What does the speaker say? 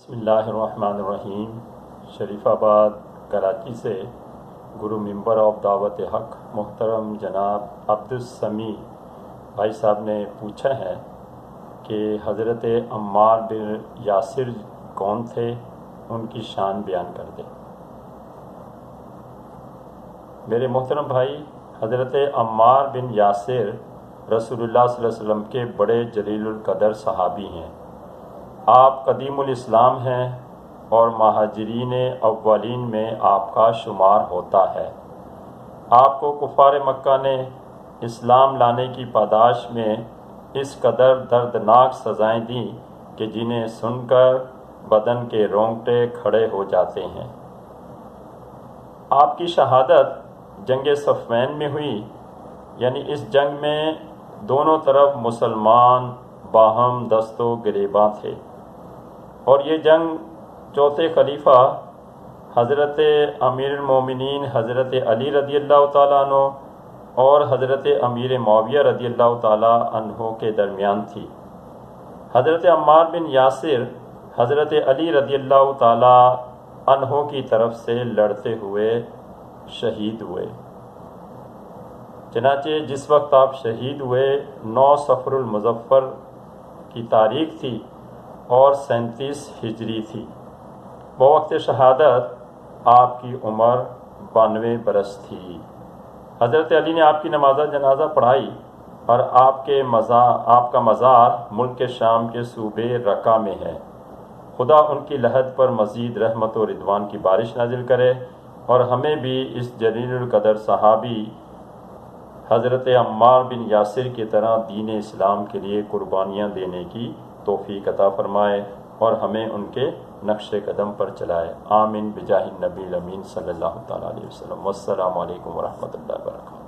بسم اللہ الرحمن الرحیم۔ شریف آباد کراچی سے گرو ممبر آف دعوت حق محترم جناب عبدالسمیع بھائی صاحب نے پوچھا ہے کہ حضرت عمار بن یاسر کون تھے، ان کی شان بیان کر دیں۔ میرے محترم بھائی، حضرت عمار بن یاسر رسول اللہ صلی اللہ علیہ وسلم کے بڑے جلیل القدر صحابی ہیں۔ آپ قدیم الاسلام ہیں اور مہاجرین اولین میں آپ کا شمار ہوتا ہے۔ آپ کو کفار مکہ نے اسلام لانے کی پاداش میں اس قدر دردناک سزائیں دیں کہ جنہیں سن کر بدن کے رونگٹے کھڑے ہو جاتے ہیں۔ آپ کی شہادت جنگ صفین میں ہوئی، یعنی اس جنگ میں دونوں طرف مسلمان باہم دست و گریباں تھے، اور یہ جنگ چوتھے خلیفہ حضرت امیر المومنین حضرت علی رضی اللہ تعالیٰ عنہ اور حضرت امیر معاویہ رضی اللہ تعالیٰ عنہ کے درمیان تھی۔ حضرت عمار بن یاسر حضرت علی رضی اللہ تعالیٰ عنہ کی طرف سے لڑتے ہوئے شہید ہوئے۔ چنانچہ جس وقت آپ شہید ہوئے 9 صفر المظفر کی تاریخ تھی اور 37 ہجری تھی۔ بوقت شہادت آپ کی عمر 92 برس تھی۔ حضرت علی نے آپ کی نماز جنازہ پڑھائی اور آپ کا مزار ملک شام کے صوبے رقہ میں ہے۔ خدا ان کی لحد پر مزید رحمت و رضوان کی بارش نازل کرے اور ہمیں بھی اس جلیل القدر صحابی حضرت عمار بن یاسر کی طرح دین اسلام کے لیے قربانیاں دینے کی توفیق عطا فرمائے اور ہمیں ان کے نقش قدم پر چلائے۔ آمین بجاہ النبی الامین صلی اللہ تعالیٰ علیہ وسلم۔ والسلام علیکم ورحمۃ اللہ وبرکاتہ۔